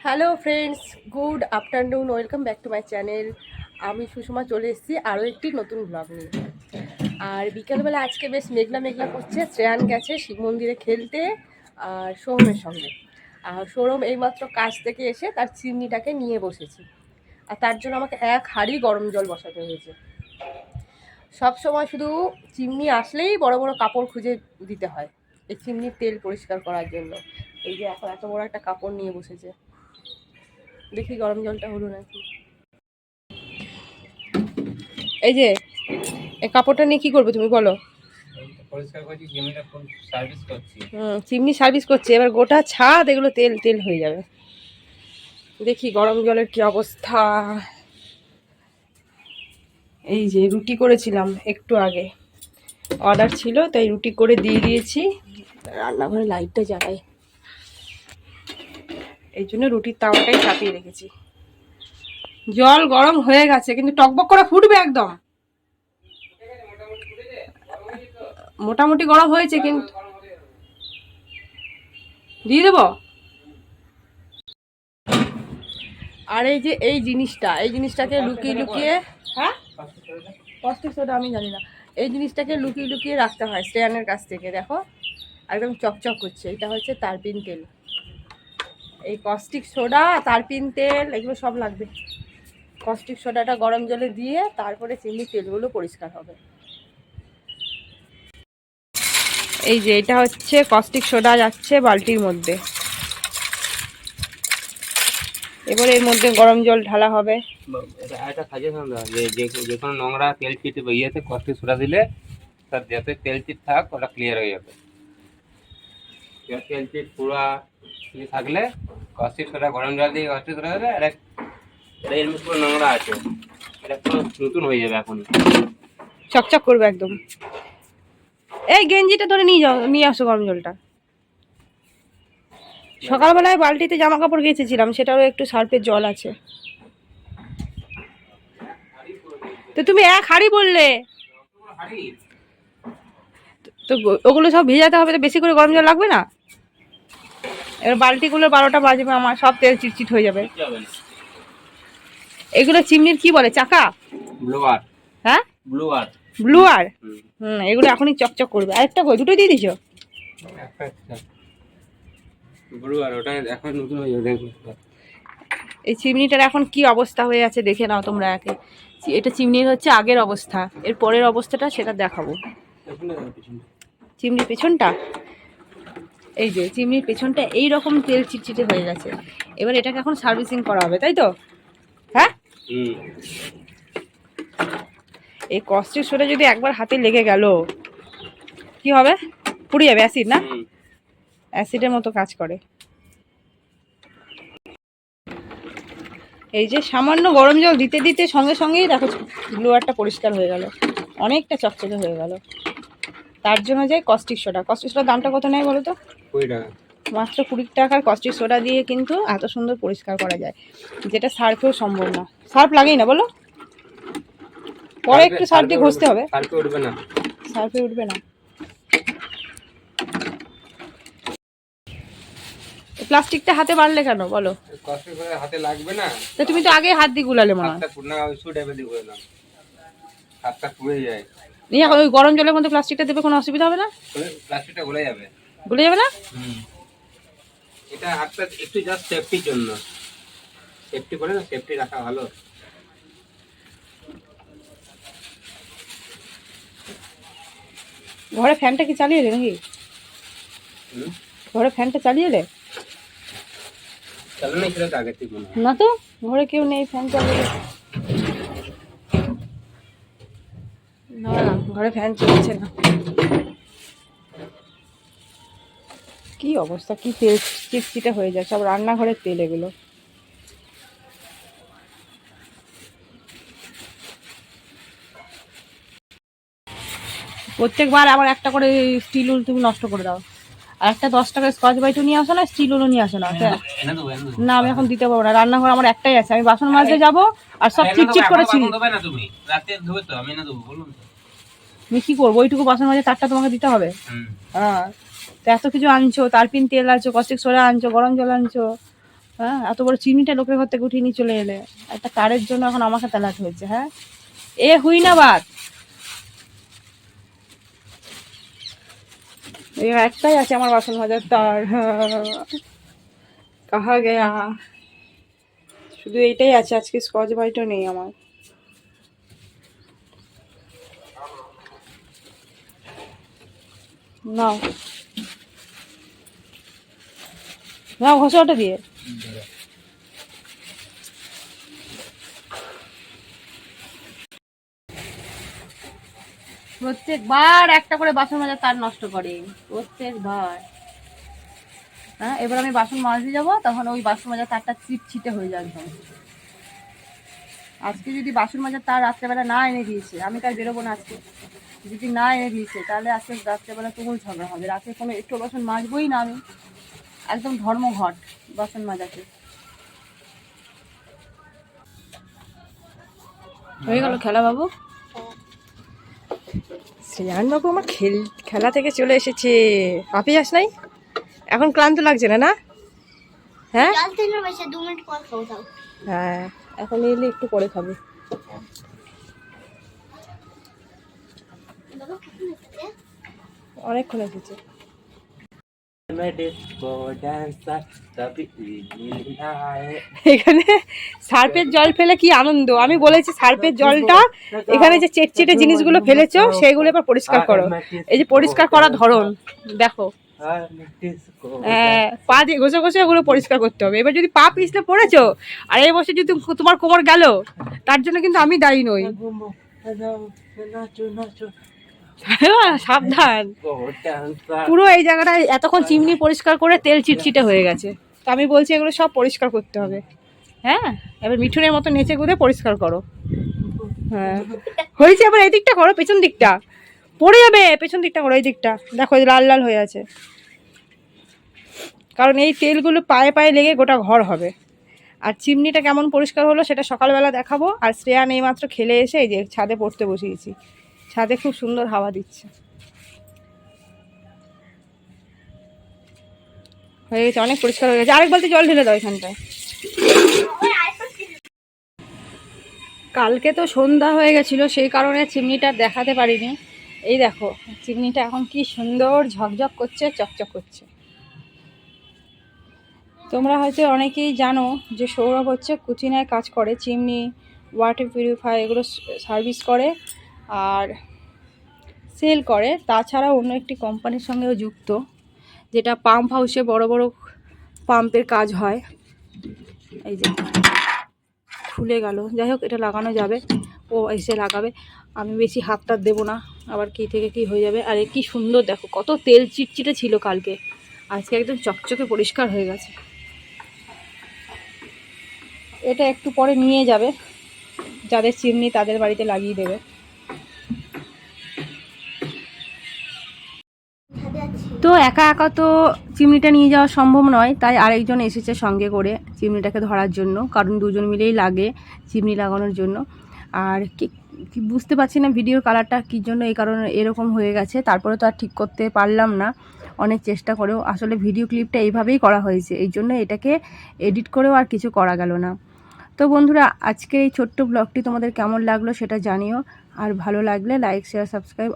Hello friends, good afternoon, welcome back to my channel. আমি সুষমা চলে এসেছি আরও একটি নতুন ব্লগ নিয়ে। আর বিকেলবেলা আজকে বেশ মেঘলা মেঘলা করছে। শ্রেয়ান গেছে শিব মন্দিরে খেলতে আর সৌরমের সঙ্গে। আর সৌরম এইমাত্র কাজ থেকে এসে তার চিমনিটাকে নিয়ে বসেছে। আর তার জন্য আমাকে এক হাঁড়ি গরম জল বসাতে হয়েছে। সব সময় শুধু চিমনি আসলেই বড় বড় কাপড় খুঁজে দিতে হয় এই চিমনির তেল পরিষ্কার করার জন্য। এই যে এখন এত বড় একটা কাপড় নিয়ে বসেছে, দেখি গরম জলটা হলো নাকি। এই যে এই কাপড়টা নিয়ে কি করবে তুমি বলো? চিমনি সার্ভিস করছে, এবার গোটা ছাদ এগুলো তেল তেল হয়ে যাবে। দেখি গরম জলের কি অবস্থা। এই যে রুটি করেছিলাম একটু আগে, অর্ডার ছিল তাই রুটি করে দিয়ে দিয়েছি। রান্নাঘরে লাইটটা জ্বালাই, এই জন্য রুটির তাওয়াটাই চাপিয়ে রেখেছি। জল গরম হয়ে গেছে কিন্তু টকবক করে ফুটবে একদম। মোটামুটি গরম হয়েছে কিন্তু দিয়ে দেবো। আর এই যে এই জিনিসটাকে লুকিয়ে লুকিয়ে, হ্যাঁ কস্টিক সোডা আমি জানি না, এই জিনিসটাকে লুকিয়ে লুকিয়ে রাখতে হয় শ্রেয়ানের কাছ থেকে। দেখো একদম চকচক করছে, এটা হচ্ছে তারপিন তেল। এই কস্টিক সোডা, তারপিন তেল এগুলো সব লাগবে। কস্টিক সোডাটা গরম জলে দিয়ে তারপরে চিনির তেলগুলো পরিষ্কার হবে। এই যে এটা হচ্ছে কস্টিক সোডা, যাচ্ছে বালতির মধ্যে। এবার এর মধ্যে গরম জল ঢালা হবে। একটা সাজেশন দাও যে কোনো নোংরা তেল চিট ইয়েতে কস্টিক সোডা দিলে তার যাতে তেল চিট থাক ওটা ক্লিয়ার হয়ে যাবে। তেল চিট পুরা থাকলে কস্টিক সোডা গরম জল দিয়ে কস্টিক সোডা দিলে এটা এর মধ্যে পুরো নোংরা আছে, এটা পুরো নতুন হয়ে যাবে। এখন চকচক করবে একদম। এই গেঞ্জিটা ধরে নিয়ে যাও, নিয়ে আসো গরম জলটা। সকালবেলায় বালতিতে জামা কাপড় কেচেছিলাম, সেটারও একটু সার্ফের জল আছে। তো তুমি এক হাঁড়ি বললে তো, ওগুলো সব ভেজাতে হবে তো বেশি করে গরম জল লাগবে না? এবার বালতিগুলো 12টা বাজবে, আমার সব তেল চিটচিট হয়ে যাবে। এগুলো চিমনির কি বলে, চাকা? ব্লোয়ার। হ্যাঁ ব্লোয়ার। ব্লুয়ার। এগুলো এখনই চকচক করবে। আরেকটা কই, দুটোই দিয়ে দিছো? ব্লোয়ার ওটা এখন নতুন হয়ে যাবে। এই চিমনিটার এখন কি অবস্থা হয়ে আছে দেখে নাও তোমরা একে। এটা চিমনির হচ্ছে আগের অবস্থা, এর পরের অবস্থাটা সেটা দেখাবো। চিমনির পেছনটা, এই যে চিমনির পেছনটা এই রকম তেল চিটচিটে হয়ে গেছে। এবার এটাকে এখন সার্ভিসিং করা হবে, তাই তো? হ্যাঁ, এই কস্টিক সোডা যদি একবার হাতে লেগে গেল কি হবে? পুড়ে যাবে। অ্যাসিড না, অ্যাসিডের মতো কাজ করে। এই যে সামান্য গরম জল দিতে দিতে সঙ্গে সঙ্গেই দেখো ব্লুয়ারটা পরিষ্কার হয়ে গেল, অনেকটা চকচকে হয়ে গেল। তার জন্য যাই কস্টিক সোডা। কস্টিক সোডার দামটা কত নেয় বলো তো? 20 টাকা। মাত্র 20 টাকার কস্টিক সোডা দিয়ে কিন্তু এত সুন্দর পরিষ্কার করা যায়, যেটা সার্ফেও সম্ভব না। সার্ফ লাগেই না বলো, পরে একটু সার্ফ দিয়ে ঘষতে হবে। সার্ফে উঠবে না, সার্ফে উঠবে না। প্লাস্টিকটা হাতে বাড়লে কেন বলো? কস্টিক সোডা হাতে লাগবে না তো তুমি তো আগে হাত দিয়ে গুলালে মনে হয়। হাতটা পুরো সুটেবে দিয়ে গুলালাম, হাতটা পুড়ে যায়। নিয়ে ওই গরম জলের মধ্যে প্লাস্টিকটা দেবে, কোনো অসুবিধা হবে না? প্লাস্টিকটা গলে যাবে। গলে যাবে না? এটা হাতটা একটু জাস্ট সেফটির জন্য, সেফটি করে না, সেফটি রাখা ভালো। ঘরে ফ্যানটা কি চালিয়ে এলে নাকি? ঘরে ফ্যানটা চালিয়ে এলে? চালানো ছিল তো আগে থেকে। না তো, ঘরে কেউ নেই ফ্যান চালিয়ে। না না, ঘরে ফ্যান চলছে না। কি অবস্থা, কি তেল চিটচিটে হয়ে যায়, সব রান্নাঘরের তেল এগুলো। প্রত্যেকবার আবার একটা করে স্টিল উল তুমি নষ্ট করে দাও। আর একটা 10 টাকার স্কচ ব্রাইটও নিয়ে আসো না, স্টিল উলও নিয়ে আসো না। না আমি এখন দিতে পারবো না, রান্নাঘর আমার একটাই আছে, আমি বাসন মাজতে যাবো আর সব চিটচিট করেছি। আমি কি করবো, ওইটুকু বাসন মাজে তারটা তোমাকে দিতে হবে? হ্যাঁ, তো এত কিছু আনছো, তারপিন তেল আনছো, কস্টিক সোডা আনছো, গরম জল আনছো, হ্যাঁ, এত বড় চিমনিটা লোকের ঘর থেকে উঠিয়ে নিয়ে চলে এলে, একটা কারের জন্য এখন আমাকে তেলাতে হয়েছে। হ্যাঁ, এ হুই না বাত, একটাই আছে আমার বাসন মাজার তার। কাহা গেয়া, শুধু এইটাই আছে, আজকে স্কচ ব্রাইটও নেই আমার। নাও নাও, ঘষে ওটা দিয়ে। প্রত্যেকবার একটা করে বাসন মাজার তার নষ্ট করে, প্রত্যেকবার। হ্যাঁ, এবার আমি বাসন মাজতে যাবো, তখন ওই বাসন মাজার তারটা ছিটে হয়ে যাবে একদম। আজকে যদি বাসন মাজার তার রাত্রেবেলা না এনে দিয়েছে, আমি তাই বেরোবো না আজকে। যদি না এনে দিয়েছে তাহলে আজকে রাত্রেবেলা তুমুল ঝগড়া হবে। রাতে কোনো একটু বাসন মাজবই না আমি, একদম ধর্মঘট বাসন মাজাতে। হয়ে গেল খেলা বাবু? শ্রেয়ান বাবু আমার খেলা থেকে চলে এসেছে। আপনি আস নাই? এখন ক্লান্ত লাগছে না? না, হ্যাঁ হ্যাঁ, এখন এলে একটু পরে খাবে। অনেকক্ষণ এসেছে। এখানে সার্ফের জল ফেলে কি আনন্দ! আমি বলেছি সার্ফের জলটা এখানে যে চেটচেটে জিনিসগুলো ফেলেছো সেগুলো এবার পরিষ্কার করো। এই যে পরিষ্কার করার ধরন দেখো, পা দিয়ে ঘষে ঘষে ওগুলো পরিষ্কার করতে হবে। এবার যদি পা পিছলে পড়েছো আর এই বসে যদি তোমার কোমর গেল, তার জন্য কিন্তু আমি দায়ী নই। সাবধান, পুরো এই জায়গাটায় এতক্ষণ চিমনি পরিষ্কার করে তেল চিটচিটে হয়ে গেছে। তো আমি বলছি এগুলো সব পরিষ্কার করতে হবে। হ্যাঁ, এবার মিঠুনের মতো নেচে গুঁড়ে পরিষ্কার করো। হ্যাঁ হয়েছে, এবার এই দিকটা করো, পেছন দিকটা পড়ে যাবে, পেছন দিকটা করো। এই দিকটা দেখো লাল লাল হয়ে আছে, কারণ এই তেলগুলো পায়ে পায়ে লেগে গোটা ঘর হবে। আর চিমনিটা কেমন পরিষ্কার হলো সেটা সকালবেলা দেখাবো। আর শ্রেয়ান এইমাত্র খেলে এসে এই যে ছাদে পড়তে বসিয়েছি, ছাদে খুব সুন্দর হাওয়া দিচ্ছে। হয়ে গেছে, অনেক পরিষ্কার হয়ে গেছে। আরেক বালতি জল ঢেলে দাও এখানটায়। কালকে তো সন্ধ্যা হয়ে গেছিলো, সেই কারণে চিমনিটা দেখাতে পারিনি। এই দেখো চিমনিটা এখন কি সুন্দর ঝকঝক করছে, চকচক করছে। তোমরা হয়তো অনেকেই জানো যে সৌরভ হচ্ছে কুচিনায় কাজ করে, চিমনি, ওয়াটার পিউরিফায়ার এগুলো সার্ভিস করে আর সেল করে। তাছাড়া অন্য একটি কোম্পানির সঙ্গেও যুক্ত, যেটা পাম্প হাউসে বড় বড় পাম্পের কাজ হয়। এই যে খুলে গেল, যাই হোক এটা লাগানো যাবে, ও এসে লাগাবে। আমি বেশি হাতটা দেবো না, আবার কী থেকে কী হয়ে যাবে। আর কি সুন্দর দেখো, কত তেল চিটচিটে ছিল কালকে, আজকে একদম চকচকে পরিষ্কার হয়ে গেছে। এটা একটু পরে নিয়ে যাবে, যাদের চিমনি তাদের বাড়িতে লাগিয়ে দেবে। তো একা একা তো চিমনিটা নিয়ে যাওয়া সম্ভব নয়, তাই আরেকজন এসেছে সঙ্গে করে চিমনিটাকে ধরার জন্য, কারণ দুজন মিলেই লাগে চিমনি লাগানোর জন্য। আর কি বুঝতে পারছি না ভিডিওর কালারটা কী জন্য এই কারণে এরকম হয়ে গেছে, তারপরে তো আর ঠিক করতে পারলাম না অনেক চেষ্টা করেও। আসলে ভিডিও ক্লিপটা এইভাবেই করা হয়েছে, এই জন্য এটাকে এডিট করেও আর কিছু করা গেল না। তো বন্ধুরা, আজকে এই ছোট্ট ব্লগটি তোমাদের কেমন লাগলো সেটা জানিও, আর ভালো লাগলে লাইক শেয়ার সাবস্ক্রাইব